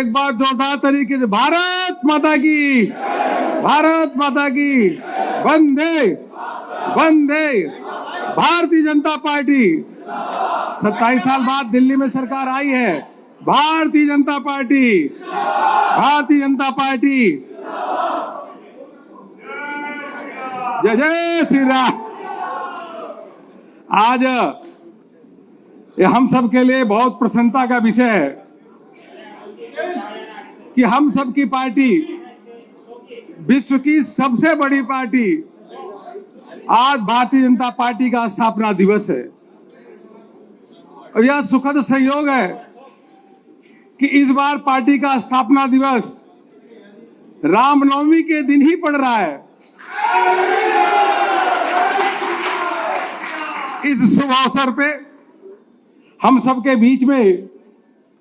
एक बार जोरदार तरीके से भारत माता की, भारत माता की, वंदे वंदे। भारतीय जनता पार्टी 27 साल बाद दिल्ली में सरकार आई है। भारतीय जनता पार्टी, भारतीय जनता पार्टी, जय जय श्री राम। आज ये हम सब के लिए बहुत प्रसन्नता का विषय है कि हम सब की पार्टी, विश्व की सबसे बड़ी पार्टी, आज भारतीय जनता पार्टी का स्थापना दिवस है। और यह सुखद संयोग है कि इस बार पार्टी का स्थापना दिवस रामनवमी के दिन ही पड़ रहा है। इस शुभ अवसर पे हम सबके बीच में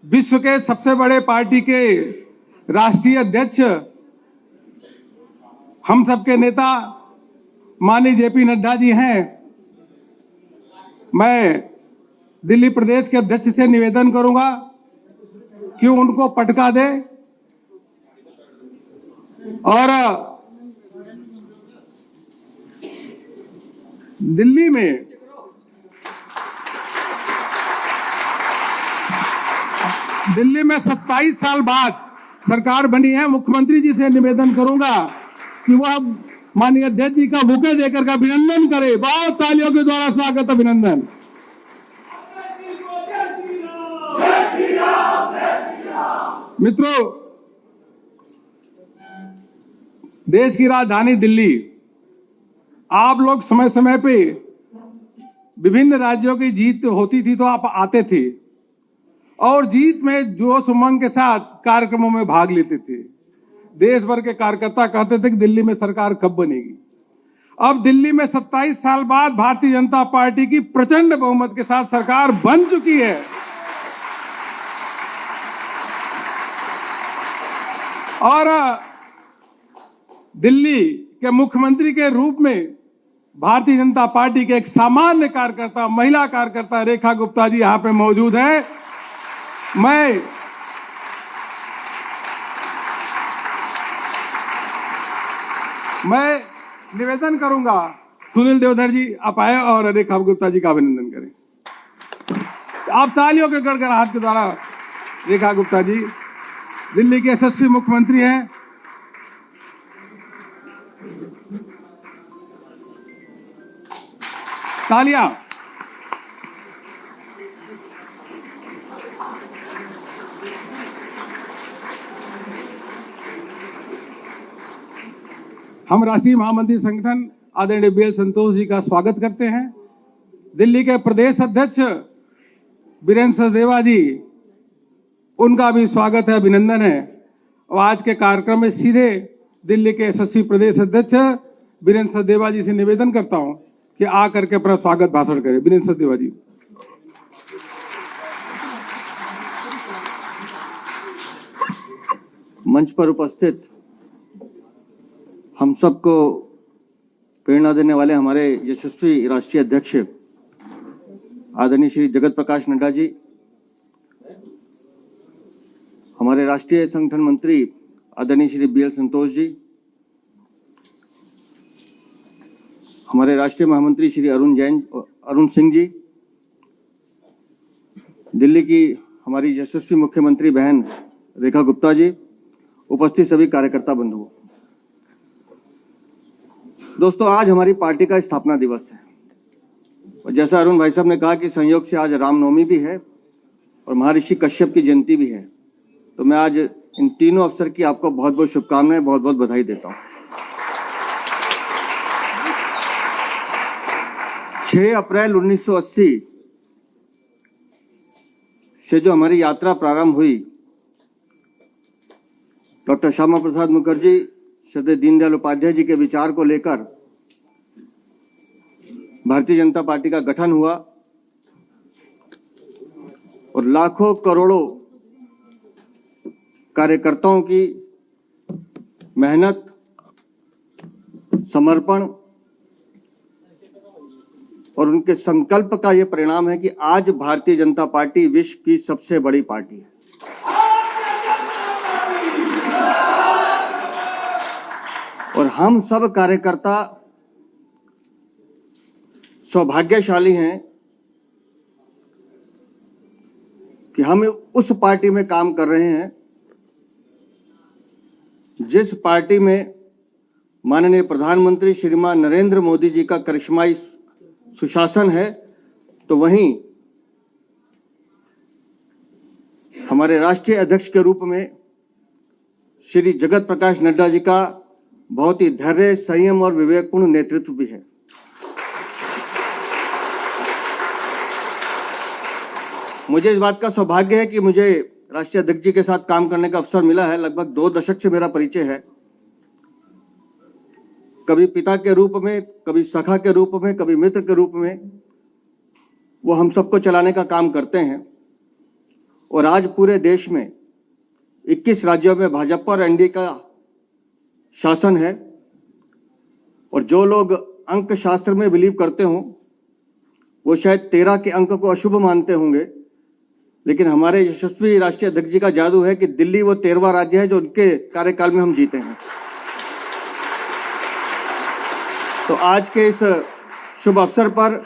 विश्व के सबसे बड़े पार्टी के राष्ट्रीय अध्यक्ष, हम सबके नेता माननीय जेपी नड्डा जी हैं। मैं दिल्ली प्रदेश के अध्यक्ष से निवेदन करूंगा कि उनको पटका दे और दिल्ली में दिल्ली में 27 साल बाद सरकार बनी है। मुख्यमंत्री जी से निवेदन करूंगा कि वह माननीय अध्यक्ष जी का बुके देकर का अभिनंदन करे। बहुत तालियों के द्वारा स्वागत, अभिनंदन। मित्रों, देश की राजधानी दिल्ली, आप लोग समय समय पे विभिन्न राज्यों की जीत होती थी तो आप आते थे और जीत में जोश उमंग के साथ कार्यक्रमों में भाग लेते थे। देश भर के कार्यकर्ता कहते थे कि दिल्ली में सरकार कब बनेगी। अब दिल्ली में 27 साल बाद भारतीय जनता पार्टी की प्रचंड बहुमत के साथ सरकार बन चुकी है। और दिल्ली के मुख्यमंत्री के रूप में भारतीय जनता पार्टी के एक सामान्य कार्यकर्ता, महिला कार्यकर्ता रेखा गुप्ता जी यहां पे मौजूद है। मैं निवेदन करूंगा सुनील देवधर जी आप आए और रेखा गुप्ता जी का अभिनंदन करें। आप तालियों के गड़गड़ाहट के द्वारा। रेखा गुप्ता जी दिल्ली के यशस्वी मुख्यमंत्री हैं। तालियां। हम राष्ट्रीय महामंत्री संगठन आदरणीय बीएल संतोष जी का स्वागत करते हैं। दिल्ली के प्रदेश अध्यक्ष वीरेंद्र सचदेवा जी, उनका भी स्वागत है, अभिनंदन है। और आज के कार्यक्रम में सीधे दिल्ली के यशस्वी प्रदेश अध्यक्ष वीरेंद्र सचदेवा जी से निवेदन करता हूं कि आकर के अपना स्वागत भाषण करें। वीरेंद्र सचदेवा जी। मंच पर उपस्थित हम सबको प्रेरणा देने वाले हमारे यशस्वी राष्ट्रीय अध्यक्ष आदरणीय श्री जगत प्रकाश नड्डा जी, हमारे राष्ट्रीय संगठन मंत्री आदरणीय श्री बीएल संतोष जी, हमारे राष्ट्रीय महामंत्री श्री अरुण सिंह जी, दिल्ली की हमारी यशस्वी मुख्यमंत्री बहन रेखा गुप्ता जी, उपस्थित सभी कार्यकर्ता बंधुओं। दोस्तों, आज हमारी पार्टी का स्थापना दिवस है और जैसा अरुण भाई साहब ने कहा कि संयोग से आज रामनवमी भी है और महर्षि कश्यप की जयंती भी है, तो मैं आज इन तीनों अवसर की आपको बहुत बहुत शुभकामनाएं, बहुत बहुत बधाई देता हूं। 6 अप्रैल 1980 से जो हमारी यात्रा प्रारंभ हुई, डॉक्टर श्यामा प्रसाद मुखर्जी, श्रद्धेय दीनदयाल उपाध्याय जी के विचार को लेकर भारतीय जनता पार्टी का गठन हुआ और लाखों करोड़ों कार्यकर्ताओं की मेहनत, समर्पण और उनके संकल्प का यह परिणाम है कि आज भारतीय जनता पार्टी विश्व की सबसे बड़ी पार्टी है। और हम सब कार्यकर्ता सौभाग्यशाली हैं कि हम उस पार्टी में काम कर रहे हैं जिस पार्टी में माननीय प्रधानमंत्री श्रीमान नरेंद्र मोदी जी का करिश्माई सुशासन है, तो वहीं हमारे राष्ट्रीय अध्यक्ष के रूप में श्री जगत प्रकाश नड्डा जी का बहुत ही धैर्य, संयम और विवेकपूर्ण नेतृत्व भी है। मुझे इस बात का सौभाग्य है कि मुझे राष्ट्रीय अध्यक्ष जी के साथ काम करने का अवसर मिला है। लगभग 2 दशक से मेरा परिचय है, कभी पिता के रूप में, कभी सखा के रूप में, कभी मित्र के रूप में। वो हम सबको चलाने का काम करते हैं और आज पूरे देश में 21 राज्यों में भाजपा और एनडीए का शासन है। और जो लोग अंक शास्त्र में बिलीव करते हों वो शायद 13 के अंक को अशुभ मानते होंगे, लेकिन हमारे यशस्वी राष्ट्रीय अध्यक्ष जी का जादू है कि दिल्ली वो 13वां राज्य है जो उनके कार्यकाल में हम जीते हैं। तो आज के इस शुभ अवसर पर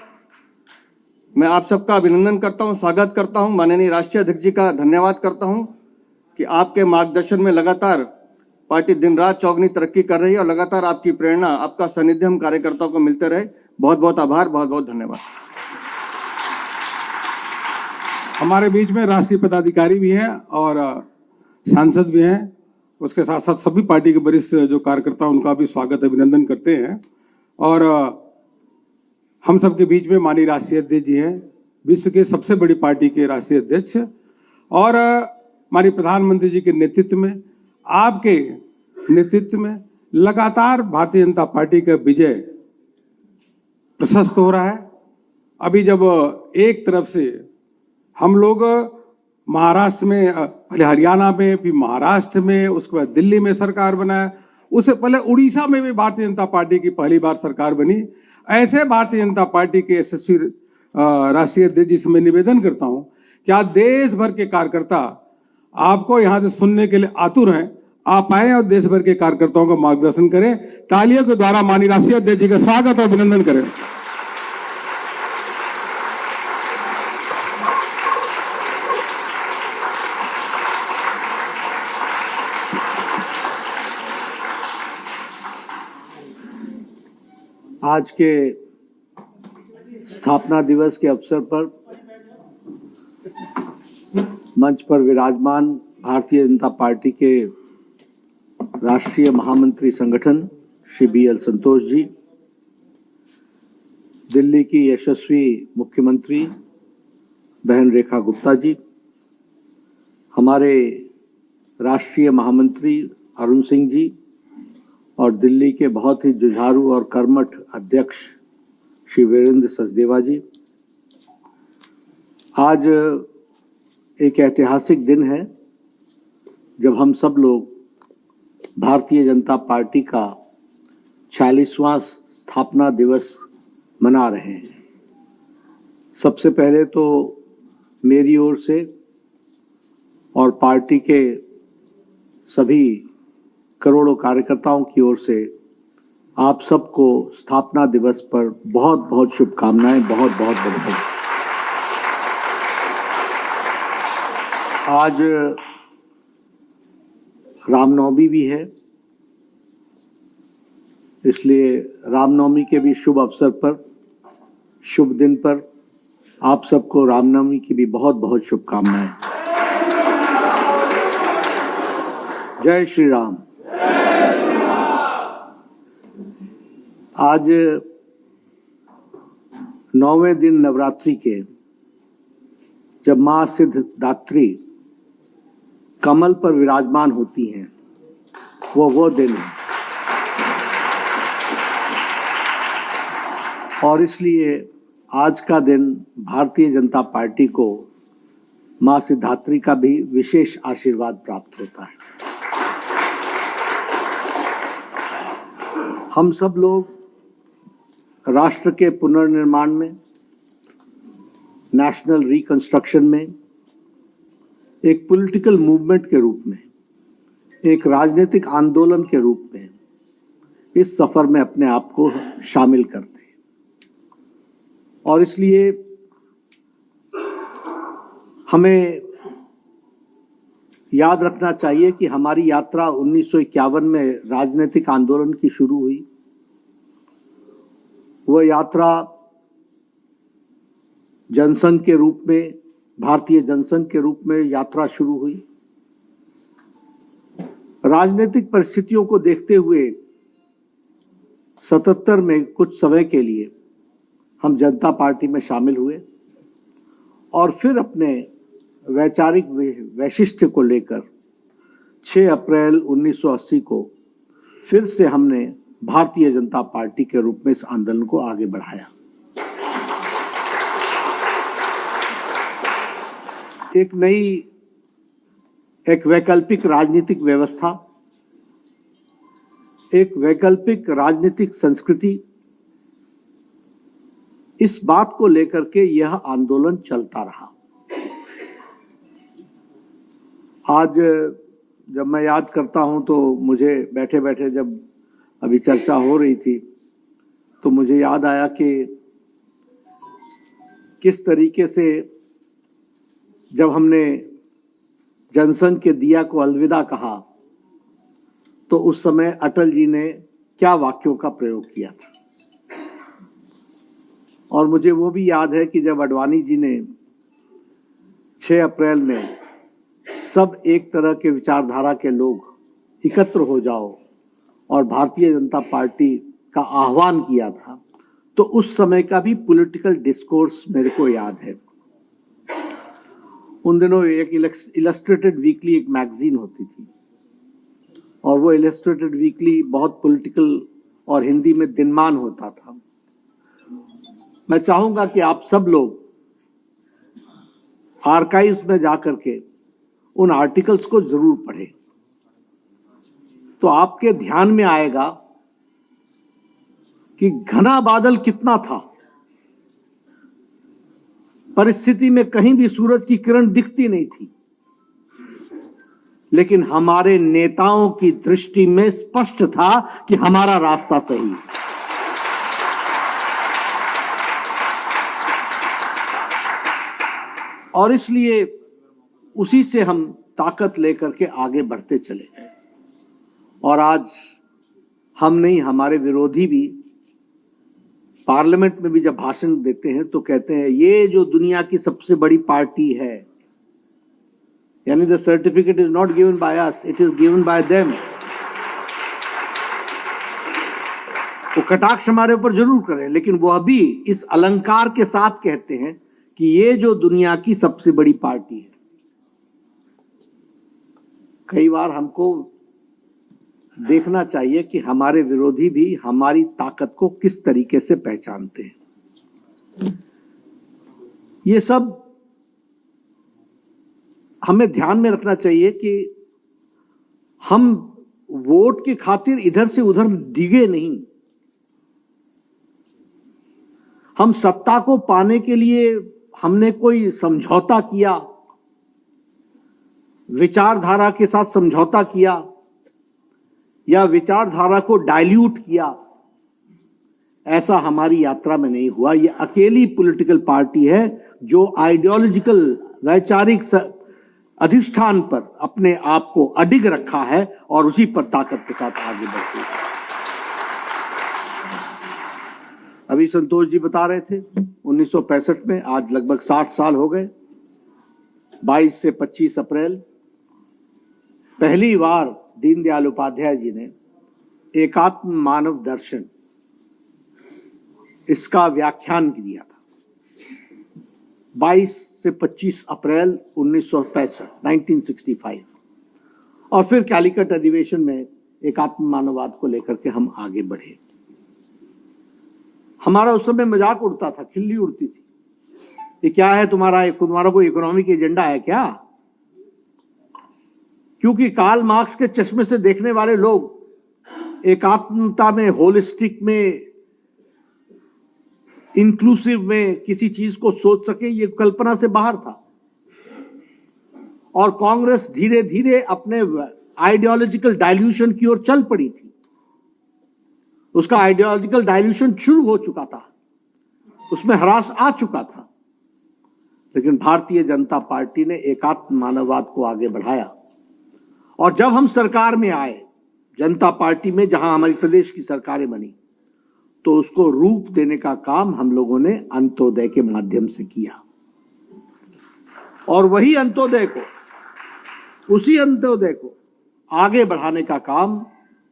मैं आप सबका अभिनंदन करता हूं, स्वागत करता हूं। माननीय राष्ट्रीय अध्यक्ष जी का धन्यवाद करता हूं कि आपके मार्गदर्शन में लगातार पार्टी दिन रात चौगनी तरक्की कर रही है और लगातार आपकी प्रेरणा, आपका सानिध्य हम कार्यकर्ताओं को मिलते रहे। बहुत बहुत आभार, बहुत बहुत धन्यवाद। हमारे बीच में राष्ट्रीय पदाधिकारी भी हैं और सांसद भी हैं। उसके साथ साथ सभी पार्टी के वरिष्ठ जो कार्यकर्ता उनका भी स्वागत अभिनंदन करते हैं। और हम सबके बीच में माननीय राष्ट्रीय अध्यक्ष जी हैं, विश्व के सबसे बड़ी पार्टी के राष्ट्रीय अध्यक्ष, और माननीय प्रधानमंत्री जी के नेतृत्व में, आपके नेतृत्व में लगातार भारतीय जनता पार्टी का विजय प्रशस्त हो रहा है। अभी जब एक तरफ से हम लोग महाराष्ट्र में, पहले हरियाणा में, फिर महाराष्ट्र में, उसके बाद दिल्ली में सरकार बनाया, उससे पहले उड़ीसा में भी भारतीय जनता पार्टी की पहली बार सरकार बनी। ऐसे भारतीय जनता पार्टी के यशस्वी राष्ट्रीय अध्यक्ष जी से मैं निवेदन करता हूं कि आज देश भर के कार्यकर्ता आपको यहां से सुनने के लिए आतुर हैं। आप आए और देश भर के कार्यकर्ताओं का मार्गदर्शन करें। तालियों के द्वारा माननीय राष्ट्रीय अध्यक्ष जी का स्वागत और अभिनंदन करें। आज के स्थापना दिवस के अवसर पर मंच पर विराजमान भारतीय जनता पार्टी के राष्ट्रीय महामंत्री संगठन श्री BL संतोष जी, दिल्ली की यशस्वी मुख्यमंत्री बहन रेखा गुप्ता जी, हमारे राष्ट्रीय महामंत्री अरुण सिंह जी और दिल्ली के बहुत ही जुझारू और कर्मठ अध्यक्ष श्री वीरेंद्र सचदेवा जी। आज एक ऐतिहासिक दिन है जब हम सब लोग भारतीय जनता पार्टी का 40वां स्थापना दिवस मना रहे हैं। सबसे पहले तो मेरी ओर से और पार्टी के सभी करोड़ों कार्यकर्ताओं की ओर से आप सबको स्थापना दिवस पर बहुत बहुत शुभकामनाएं, बहुत बहुत बधाई। आज रामनवमी भी है, इसलिए रामनवमी के भी शुभ अवसर पर, शुभ दिन पर आप सबको रामनवमी की भी बहुत बहुत शुभकामनाएं। जय श्री राम। आज 9वें दिन नवरात्रि के, जब मां सिद्धदात्री कमल पर विराजमान होती हैं, वो दिन है। और इसलिए आज का दिन भारतीय जनता पार्टी को मां सिद्धदात्री का भी विशेष आशीर्वाद प्राप्त होता है। हम सब लोग राष्ट्र के पुनर्निर्माण में, नेशनल रिकंस्ट्रक्शन में, एक पॉलिटिकल मूवमेंट के रूप में, एक राजनीतिक आंदोलन के रूप में इस सफर में अपने आप को शामिल करते हैं। और इसलिए हमें याद रखना चाहिए कि हमारी यात्रा 1951 में राजनीतिक आंदोलन की शुरू हुई। वह यात्रा जनसंघ के रूप में, भारतीय जनसंघ के रूप में यात्रा शुरू हुई। राजनीतिक परिस्थितियों को देखते हुए 77 में कुछ समय के लिए हम जनता पार्टी में शामिल हुए और फिर अपने वैचारिक वैशिष्ट्य को लेकर 6 अप्रैल 1980 को फिर से हमने भारतीय जनता पार्टी के रूप में इस आंदोलन को आगे बढ़ाया। एक वैकल्पिक राजनीतिक व्यवस्था, एक वैकल्पिक राजनीतिक संस्कृति, इस बात को लेकर के यह आंदोलन चलता रहा। आज जब मैं याद करता हूं तो मुझे बैठे बैठे, जब अभी चर्चा हो रही थी, तो मुझे याद आया कि किस तरीके से जब हमने जनसंघ के दिया को अलविदा कहा तो उस समय अटल जी ने क्या वाक्यों का प्रयोग किया था। और मुझे वो भी याद है कि जब आडवाणी जी ने 6 अप्रैल में सब एक तरह के विचारधारा के लोग एकत्र हो जाओ और भारतीय जनता पार्टी का आह्वान किया था, तो उस समय का भी पॉलिटिकल डिस्कोर्स मेरे को याद है। उन दिनों एक इलस्ट्रेटेड वीकली एक मैगजीन होती थी और वो इलस्ट्रेटेड वीकली बहुत पॉलिटिकल और हिंदी में दिनमान होता था। मैं चाहूंगा कि आप सब लोग आर्काइव्स में जाकर के उन आर्टिकल्स को जरूर पढ़ें, तो आपके ध्यान में आएगा कि घना बादल कितना था। परिस्थिति में कहीं भी सूरज की किरण दिखती नहीं थी, लेकिन हमारे नेताओं की दृष्टि में स्पष्ट था कि हमारा रास्ता सही है। और इसलिए उसी से हम ताकत लेकर के आगे बढ़ते चले गए। और आज हम नहीं, हमारे विरोधी भी पार्लियामेंट में भी जब भाषण देते हैं तो कहते हैं ये जो दुनिया की सबसे बड़ी पार्टी है, यानी the certificate is not given by us, it is given by them. वो कटाक्ष हमारे ऊपर जरूर करें, लेकिन वह भी इस अलंकार के साथ कहते हैं कि ये जो दुनिया की सबसे बड़ी पार्टी है। कई बार हमको देखना चाहिए कि हमारे विरोधी भी हमारी ताकत को किस तरीके से पहचानते हैं। ये सब हमें ध्यान में रखना चाहिए कि हम वोट की खातिर इधर से उधर डिगे नहीं। हम सत्ता को पाने के लिए हमने कोई समझौता किया, विचारधारा के साथ समझौता किया या विचारधारा को डाइल्यूट किया, ऐसा हमारी यात्रा में नहीं हुआ। ये अकेली पॉलिटिकल पार्टी है जो आइडियोलॉजिकल वैचारिक अधिष्ठान पर अपने आप को अडिग रखा है और उसी पर ताकत के साथ आगे बढ़ती है। अभी संतोष जी बता रहे थे 1965 में, आज लगभग 60 साल हो गए। 22 से 25 अप्रैल पहली बार दीनदयाल उपाध्याय जी ने एकात्म मानव दर्शन, इसका व्याख्यान दिया था। 22 से 25 अप्रैल 1965 और फिर कैलिकट अधिवेशन में एकात्म मानववाद को लेकर के हम आगे बढ़े। हमारा उस समय मजाक उड़ता था, खिल्ली उड़ती थी, ये क्या है तुम्हारा कोई इकोनॉमिक एजेंडा है क्या? क्योंकि कार्ल मार्क्स के चश्मे से देखने वाले लोग एकात्मता में, होलिस्टिक में, इंक्लूसिव में किसी चीज को सोच सके, ये कल्पना से बाहर था। और कांग्रेस धीरे धीरे अपने आइडियोलॉजिकल डाइल्यूशन की ओर चल पड़ी थी। उसका आइडियोलॉजिकल डाइल्यूशन शुरू हो चुका था, उसमें ह्रास आ चुका था, लेकिन भारतीय जनता पार्टी ने एकात्म मानववाद को आगे बढ़ाया। और जब हम सरकार में आए, जनता पार्टी में, जहां हमारी प्रदेश की सरकारें बनी, तो उसको रूप देने का काम हम लोगों ने अंत्योदय के माध्यम से किया। और वही अंत्योदय को, उसी अंत्योदय को आगे बढ़ाने का काम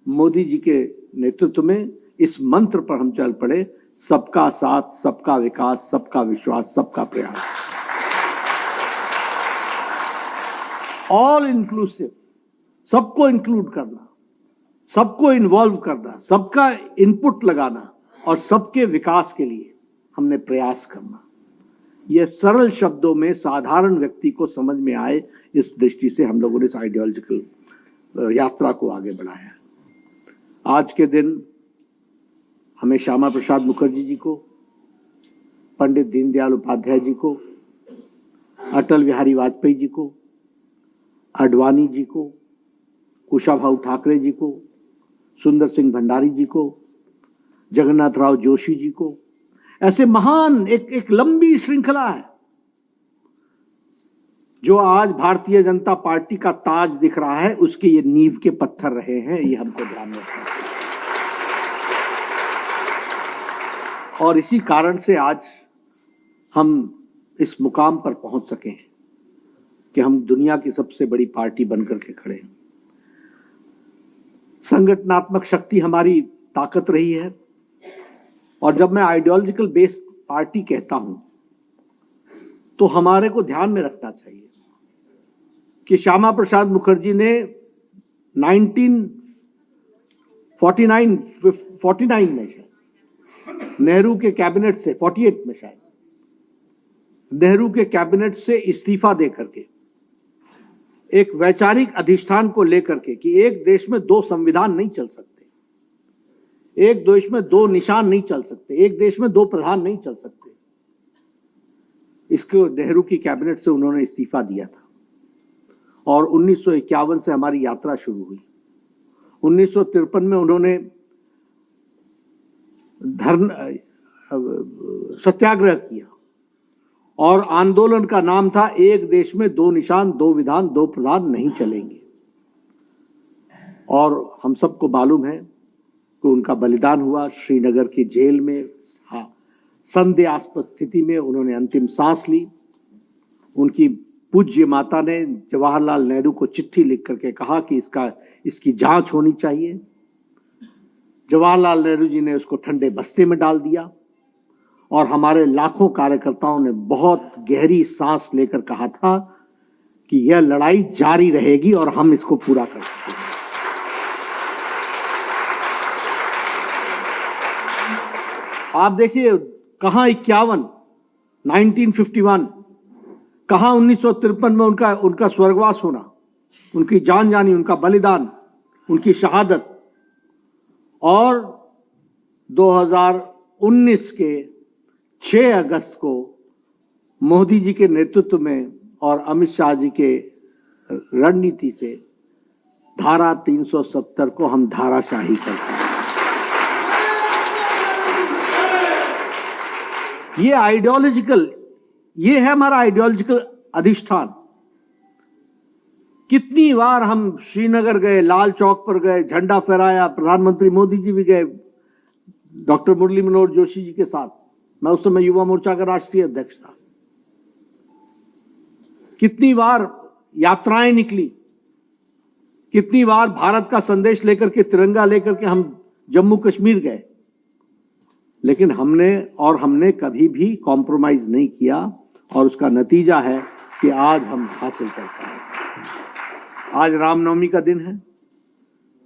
मोदी जी के नेतृत्व में इस मंत्र पर हम चल पड़े, सबका साथ, सबका विकास, सबका विश्वास, सबका प्रयास, ऑल इंक्लूसिव, सबको इंक्लूड करना, सबको इन्वॉल्व करना, सबका इनपुट लगाना और सबके विकास के लिए हमने प्रयास करना। यह सरल शब्दों में साधारण व्यक्ति को समझ में आए, इस दृष्टि से हम लोगों ने इस आइडियोलॉजिकल यात्रा को आगे बढ़ाया। आज के दिन हमें श्यामा प्रसाद मुखर्जी जी को, पंडित दीनदयाल उपाध्याय जी को, अटल बिहारी वाजपेयी जी को, आडवाणी जी को, कुशाभाऊ ठाकरे जी को, सुंदर सिंह भंडारी जी को, जगन्नाथ राव जोशी जी को, ऐसे महान एक लंबी श्रृंखला है जो आज भारतीय जनता पार्टी का ताज दिख रहा है, उसके ये नींव के पत्थर रहे हैं, ये हमको ध्यान रखना है। और इसी कारण से आज हम इस मुकाम पर पहुंच सके हैं कि हम दुनिया की सबसे बड़ी पार्टी बनकर के खड़े हैं। संगठनात्मक शक्ति हमारी ताकत रही है। और जब मैं आइडियोलॉजिकल बेस्ड पार्टी कहता हूं, तो हमारे को ध्यान में रखना चाहिए कि श्यामा प्रसाद मुखर्जी ने 1949 में शायद नेहरू के कैबिनेट से, 48 में शायद नेहरू के कैबिनेट से इस्तीफा दे करके एक वैचारिक अधिष्ठान को लेकर के कि एक देश में दो संविधान नहीं चल सकते, एक देश में दो निशान नहीं चल सकते, एक देश में दो प्रधान नहीं चल सकते, इसको नेहरू की कैबिनेट से उन्होंने इस्तीफा दिया था। और 1951 से हमारी यात्रा शुरू हुई। 1953 में उन्होंने सत्याग्रह किया और आंदोलन का नाम था एक देश में दो निशान, दो विधान, दो प्रधान नहीं चलेंगे। और हम सबको मालूम है कि उनका बलिदान हुआ श्रीनगर की जेल में। संदेहास्पद स्थिति में उन्होंने अंतिम सांस ली। उनकी पूज्य माता ने जवाहरलाल नेहरू को चिट्ठी लिख करके कहा कि इसकी जांच होनी चाहिए। जवाहरलाल नेहरू जी ने उसको ठंडे बस्ते में डाल दिया और हमारे लाखों कार्यकर्ताओं ने बहुत गहरी सांस लेकर कहा था कि यह लड़ाई जारी रहेगी और हम इसको पूरा कर सकेंगे। आप देखिए, कहां 1951, कहां 1953 में उनका स्वर्गवास होना, उनकी जान जानी, उनका बलिदान, उनकी शहादत। और 2019 के 6 अगस्त को मोदी जी के नेतृत्व में और अमित शाह जी के रणनीति से धारा 370 को हम धाराशाही करते हैं। ये आइडियोलॉजिकल, ये है हमारा आइडियोलॉजिकल अधिष्ठान। कितनी बार हम श्रीनगर गए, लाल चौक पर गए, झंडा फहराया, प्रधानमंत्री मोदी जी भी गए डॉक्टर मुरली मनोहर जोशी जी के साथ। मैं उस समय युवा मोर्चा का राष्ट्रीय अध्यक्ष था। कितनी बार यात्राएं निकली, कितनी बार भारत का संदेश लेकर के, तिरंगा लेकर के हम जम्मू कश्मीर गए, लेकिन हमने कभी भी कॉम्प्रोमाइज नहीं किया। और उसका नतीजा है कि आज हम हासिल करते हैं। आज रामनवमी का दिन है।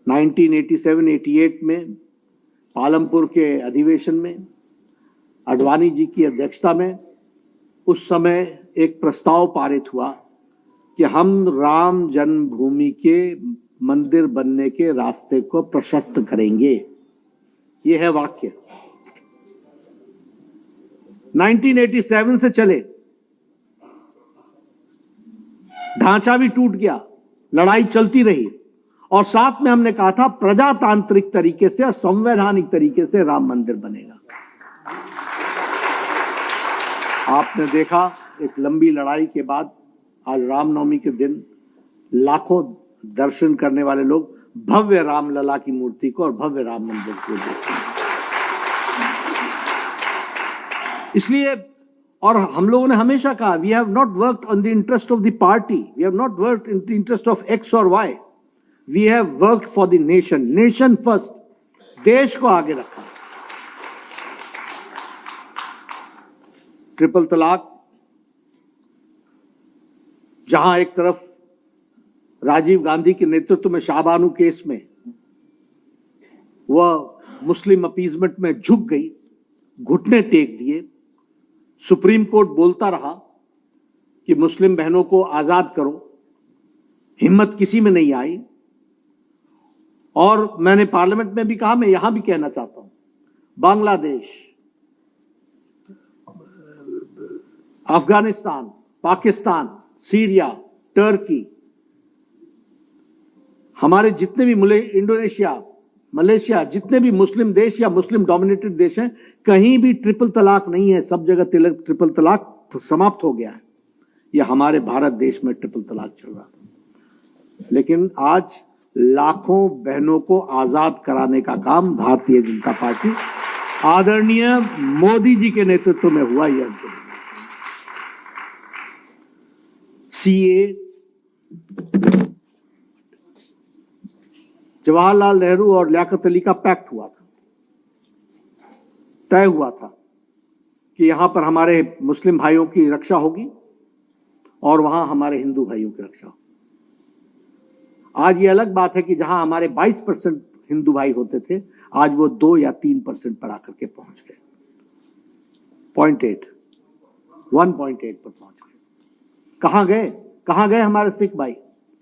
1987-88 में पालमपुर के अधिवेशन में आडवाणी जी की अध्यक्षता में उस समय एक प्रस्ताव पारित हुआ कि हम राम जन्मभूमि के मंदिर बनने के रास्ते को प्रशस्त करेंगे। ये है वाक्य। 1987 से चले, ढांचा भी टूट गया, लड़ाई चलती रही और साथ में हमने कहा था प्रजातांत्रिक तरीके से और संवैधानिक तरीके से राम मंदिर बनेगा। आपने देखा एक लंबी लड़ाई के बाद आज रामनवमी के दिन लाखों दर्शन करने वाले लोग भव्य रामलला की मूर्ति को और भव्य राम मंदिर को देखते हैं। इसलिए और हम लोगों ने हमेशा कहा we have not worked on the interest of the party, we have not worked in the interest of x और y, we have worked for the nation, nation first, देश को आगे रखा। ट्रिपल तलाक, जहां एक तरफ राजीव गांधी के नेतृत्व में शाहबानू केस में वह मुस्लिम अपीजमेंट में झुक गई, घुटने टेक दिए, सुप्रीम कोर्ट बोलता रहा कि मुस्लिम बहनों को आजाद करो, हिम्मत किसी में नहीं आई। और मैंने पार्लियामेंट में भी कहा, मैं यहां भी कहना चाहता हूं, बांग्लादेश, अफगानिस्तान, पाकिस्तान, सीरिया, टर्की, हमारे जितने भी इंडोनेशिया, मलेशिया, जितने भी मुस्लिम देश या मुस्लिम डोमिनेटेड देश हैं, कहीं भी ट्रिपल तलाक नहीं है, सब जगह ट्रिपल तलाक समाप्त हो गया है। यह हमारे भारत देश में ट्रिपल तलाक चल रहा था। लेकिन आज लाखों बहनों को आजाद कराने का काम भारतीय जनता पार्टी आदरणीय मोदी जी के नेतृत्व में हुआ। यह सीए, जवाहरलाल नेहरू और लियाकत अली का पैक्ट हुआ था, तय हुआ था कि यहां पर हमारे मुस्लिम भाइयों की रक्षा होगी और वहां हमारे हिंदू भाइयों की रक्षा होगी। आज ये अलग बात है कि जहां हमारे 22% हिंदू भाई होते थे, आज वो 2 या 3% पर आकर के पहुंच गए, 1.8 पर पहुंच गए। कहां गए हमारे सिख भाई,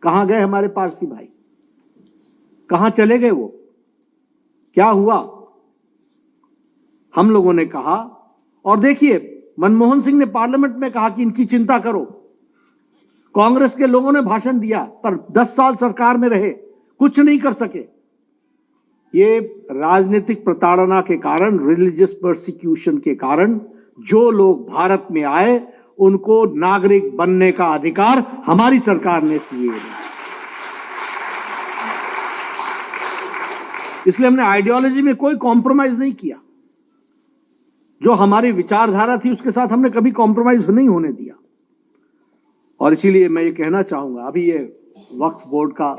कहां गए हमारे पारसी भाई, कहां चले गए वो, क्या हुआ? हम लोगों ने कहा, और देखिए मनमोहन सिंह ने पार्लियामेंट में कहा कि इनकी चिंता करो। कांग्रेस के लोगों ने भाषण दिया, पर 10 साल सरकार में रहे, कुछ नहीं कर सके। ये राजनीतिक प्रताड़ना के कारण, रिलीजियस परसिक्यूशन के कारण जो लोग भारत में आए, उनको नागरिक बनने का अधिकार हमारी सरकार ने दिया। इसलिए हमने आइडियोलॉजी में कोई कॉम्प्रोमाइज नहीं किया। जो हमारी विचारधारा थी उसके साथ हमने कभी कॉम्प्रोमाइज नहीं होने दिया। और इसीलिए मैं ये कहना चाहूंगा, अभी ये वक्फ बोर्ड का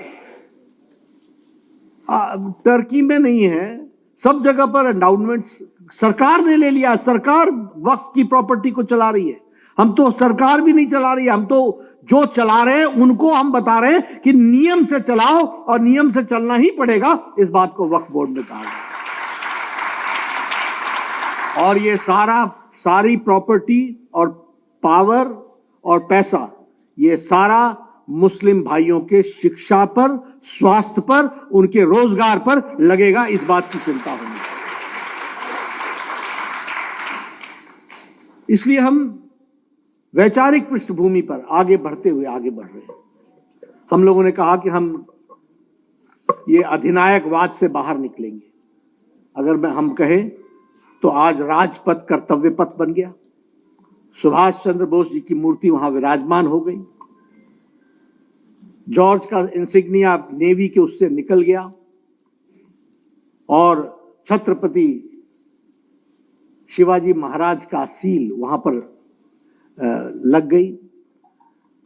टर्की में नहीं है, सब जगह पर एंडाउमेंट्स सरकार ने ले लिया। सरकार वक्फ की प्रॉपर्टी को चला रही है। हम तो सरकार भी नहीं चला रही है, हम तो जो चला रहे हैं उनको हम बता रहे हैं कि नियम से चलाओ, और नियम से चलना ही पड़ेगा। इस बात को वक्फ बोर्ड ने कहा है। और ये सारी प्रॉपर्टी और पावर और पैसा, ये सारा मुस्लिम भाइयों के शिक्षा पर, स्वास्थ्य पर, उनके रोजगार पर लगेगा। इस बात की चिंता होनी चाहिए। इसलिए हम वैचारिक पृष्ठभूमि पर आगे बढ़ रहे हैं। हम लोगों ने कहा कि हम ये अधिनायकवाद से बाहर निकलेंगे। अगर हम कहें तो आज राजपथ कर्तव्य पथ बन गया। सुभाष चंद्र बोस जी की मूर्ति वहां विराजमान हो गई। जॉर्ज का इंसिग्निया नेवी के उससे निकल गया और छत्रपति शिवाजी महाराज का सील वहां पर लग गई।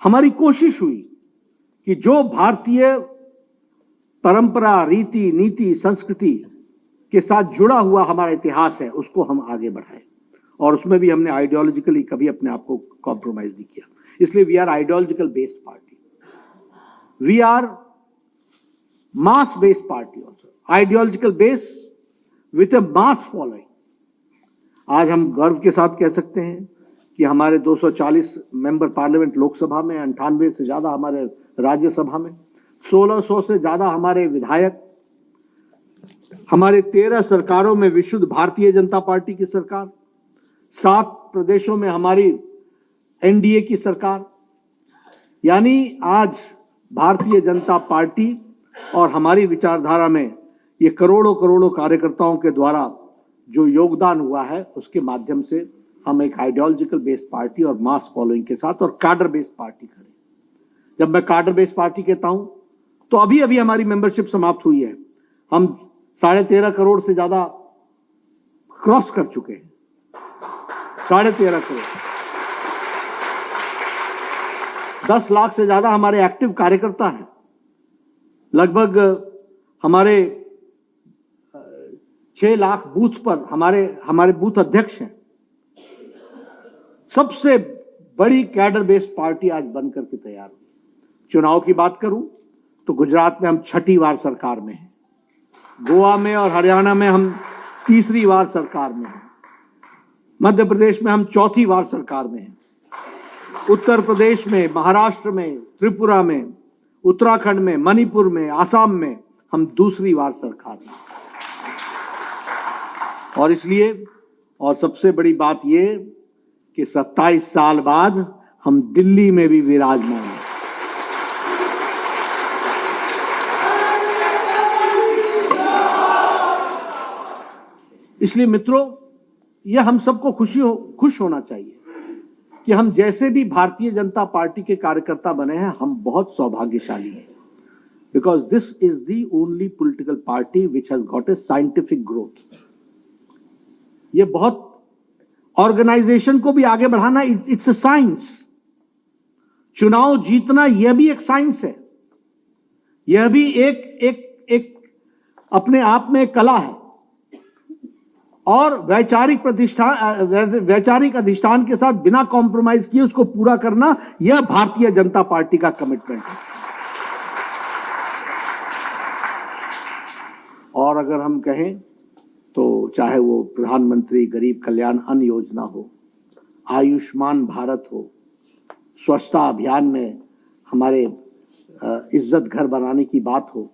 हमारी कोशिश हुई कि जो भारतीय परंपरा, रीति, नीति, संस्कृति के साथ जुड़ा हुआ हमारा इतिहास है, उसको हम आगे बढ़ाएं। और उसमें भी हमने आइडियोलॉजिकली कभी अपने आप को कॉम्प्रोमाइज नहीं किया। इसलिए we are ideological based party, we are mass based party also, ideological base with a mass following. आज हम गर्व के साथ कह सकते हैं कि हमारे 240 मेंबर पार्लियामेंट लोकसभा में, 98 से ज्यादा हमारे राज्यसभा में, 1600 से ज्यादा हमारे विधायक, हमारे 13 सरकारों में विशुद्ध भारतीय जनता पार्टी की सरकार, 7 प्रदेशों में हमारी एनडीए की सरकार। यानी आज भारतीय जनता पार्टी और हमारी विचारधारा में ये करोड़ों करोड़ों कार्यकर्ताओं के द्वारा जो योगदान हुआ है, उसके माध्यम से हम एक आइडियोलॉजिकल बेस्ड पार्टी और मास फॉलोइंग के साथ और कार्डर बेस्ड पार्टी खड़े। जब मैं कार्डर बेस्ड पार्टी कहता हूं तो अभी अभी हमारी मेंबरशिप समाप्त हुई है। हम 13.5 करोड़ से ज्यादा क्रॉस कर चुके हैं। 13.5 करोड़, 10 लाख से ज्यादा हमारे एक्टिव कार्यकर्ता हैं। लगभग हमारे 6 लाख बूथ पर हमारे बूथ अध्यक्ष हैं। सबसे बड़ी कैडर बेस्ड पार्टी आज बनकर के तैयार हुई। चुनाव की बात करूं तो गुजरात में हम 6ठी बार सरकार में हैं, गोवा में और हरियाणा में हम 3री बार सरकार में हैं, मध्य प्रदेश में हम 4थी बार सरकार में हैं, उत्तर प्रदेश में, महाराष्ट्र में, त्रिपुरा में, उत्तराखंड में, मणिपुर में, आसाम में हम 2री बार सरकार में। और इसलिए, और सबसे बड़ी बात यह कि 27 साल बाद हम दिल्ली में भी विराजमान हैं। इसलिए मित्रों, यह हम सबको खुश होना चाहिए कि हम जैसे भी भारतीय जनता पार्टी के कार्यकर्ता बने हैं, हम बहुत सौभाग्यशाली हैं। Because this is the only political party which has got a scientific growth. ये बहुत ऑर्गेनाइजेशन को भी आगे बढ़ाना, इट्स ए साइंस। चुनाव जीतना यह भी एक साइंस है, यह भी एक अपने आप में एक कला है। और वैचारिक अधिष्ठान के साथ बिना कॉम्प्रोमाइज किए उसको पूरा करना, यह भारतीय जनता पार्टी का कमिटमेंट है। और अगर हम कहें तो चाहे वो प्रधानमंत्री गरीब कल्याण अन्न योजना हो, आयुष्मान भारत हो, स्वच्छता अभियान में हमारे इज्जत घर बनाने की बात हो,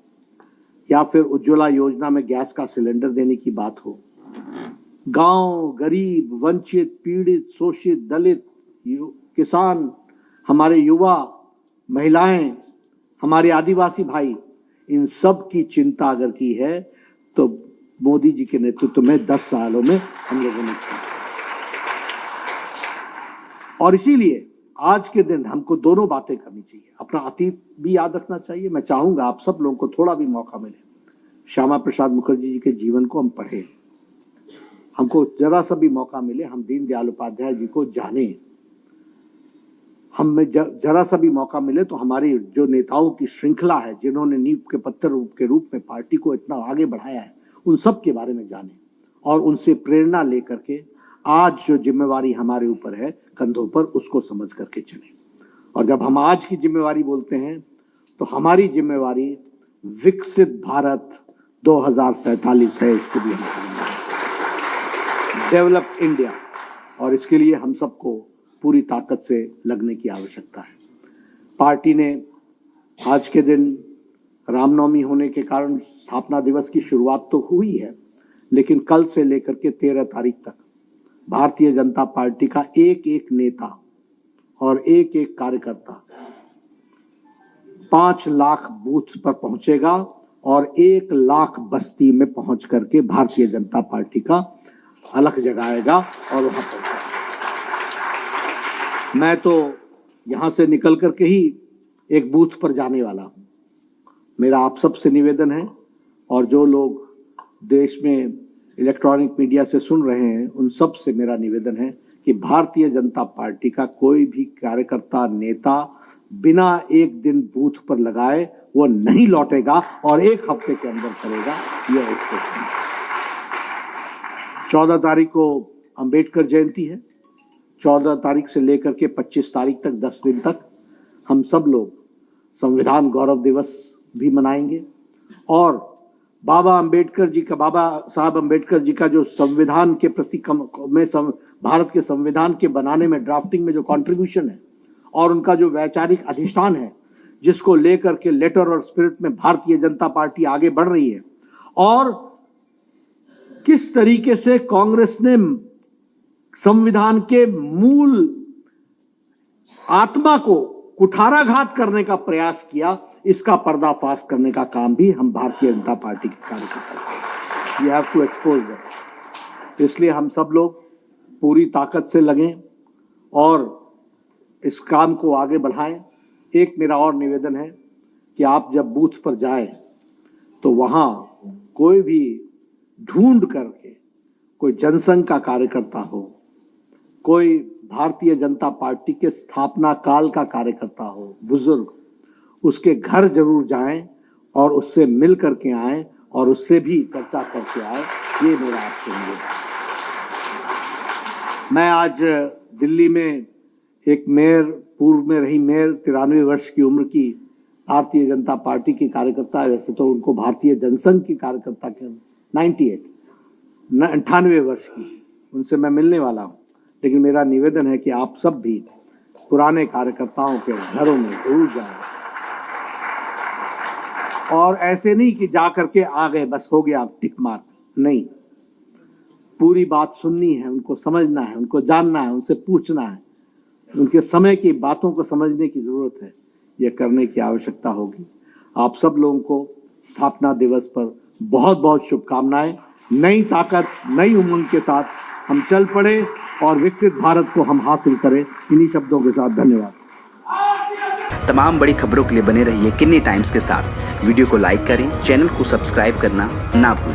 या फिर उज्ज्वला योजना में गैस का सिलेंडर देने की बात हो, गांव, गरीब, वंचित, पीड़ित, शोषित, दलित, किसान, हमारे युवा, महिलाएं, हमारे आदिवासी भाई, इन सब की चिंता अगर की है तो मोदी जी के नेतृत्व में 10 सालों में हम लोगों ने किया। और इसीलिए आज के दिन हमको दोनों बातें करनी चाहिए। अपना अतीत भी याद रखना चाहिए। मैं चाहूंगा आप सब लोगों को थोड़ा भी मौका मिले, श्यामा प्रसाद मुखर्जी जी के जीवन को हम पढ़ें, हमको जरा सा भी मौका मिले हम दीनदयाल उपाध्याय जी को जाने, हमें जरा सा भी मौका मिले तो हमारी जो नेताओं की श्रृंखला है, जिन्होंने नींव के पत्थर के रूप में पार्टी को इतना आगे बढ़ाया है, उन सब के बारे में जाने और उनसे प्रेरणा लेकर के आज जो जिम्मेवारी हमारे ऊपर है कंधों पर, उसको समझ करके चले। और जब हम आज की जिम्मेवारी बोलते हैं तो हमारी जिम्मेवारी विकसित भारत 2047 है, इसको भी हम डेवलप इंडिया, और इसके लिए हम सबको पूरी ताकत से लगने की आवश्यकता है। पार्टी ने आज के दिन रामनवमी होने के कारण स्थापना दिवस की शुरुआत तो हुई है, लेकिन कल से लेकर के 13 तारीख तक भारतीय जनता पार्टी का एक एक नेता और एक एक कार्यकर्ता 5 लाख बूथ पर पहुंचेगा और 1 लाख बस्ती में पहुंच करके भारतीय जनता पार्टी का अलख जगाएगा और वहां पहुंचेगा। मैं तो यहां से निकल करके ही एक बूथ पर जाने वाला हूं। मेरा आप सबसे निवेदन है, और जो लोग देश में इलेक्ट्रॉनिक मीडिया से सुन रहे हैं उन सब से मेरा निवेदन है कि भारतीय जनता पार्टी का कोई भी कार्यकर्ता, नेता बिना एक दिन बूथ पर लगाए वो नहीं लौटेगा और 1 हफ्ते के अंदर करेगा। यह एक 14 तारीख को अंबेडकर जयंती है। 14 तारीख से लेकर के 25 तारीख तक 10 दिन तक हम सब लोग संविधान गौरव दिवस भी मनाएंगे, और बाबा साहब अंबेडकर जी का जो संविधान के प्रति भारत के संविधान के बनाने में, ड्राफ्टिंग में जो कंट्रीब्यूशन है, और उनका जो वैचारिक अधिष्ठान है, जिसको लेकर के लेटर और स्पिरिट में भारतीय जनता पार्टी आगे बढ़ रही है, और किस तरीके से कांग्रेस ने संविधान के मूल आत्मा को कुठाराघात करने का प्रयास किया, इसका पर्दाफाश करने का काम भी हम भारतीय जनता पार्टी के कार्यकर्ता we have to expose that. इसलिए हम सब लोग पूरी ताकत से लगें और इस काम को आगे बढ़ाएं। एक मेरा और निवेदन है कि आप जब बूथ पर जाएं तो वहां कोई भी ढूंढ करके कोई जनसंघ का कार्यकर्ता हो, कोई भारतीय जनता पार्टी के स्थापना काल का कार्यकर्ता हो, बुजुर्ग, उसके घर जरूर जाएं और उससे मिल करके आएं और उससे भी चर्चा करके आए। ये मेरा आपसे निवेदन है। मैं आज दिल्ली में एक मेयर, पूर्व में रही मेयर, 93 वर्ष की उम्र की भारतीय जनता पार्टी की कार्यकर्ता है, वैसे तो उनको भारतीय जनसंघ की कार्यकर्ता के 98 वर्ष की, उनसे मैं मिलने वाला हूं। लेकिन मेरा निवेदन है कि आप सब भी पुराने कार्यकर्ताओं के घरों में जरूर जाएं और ऐसे नहीं कि जा करके आ गए बस हो गया टिक मार, नहीं, पूरी बात सुननी है, उनको समझना है, उनको जानना है, उनसे पूछना है, उनके समय की बातों को समझने की जरूरत है। यह करने की आवश्यकता होगी। आप सब लोगों को स्थापना दिवस पर बहुत बहुत शुभकामनाएं। नई ताकत, नई उमंग के साथ हम चल पड़े और विकसित भारत को हम हासिल करें। इन्हीं शब्दों के साथ धन्यवाद। तमाम बड़ी खबरों के लिए बने रहिए किन्नी टाइम्स के साथ। वीडियो को लाइक करें, चैनल को सब्सक्राइब करना ना भूलें।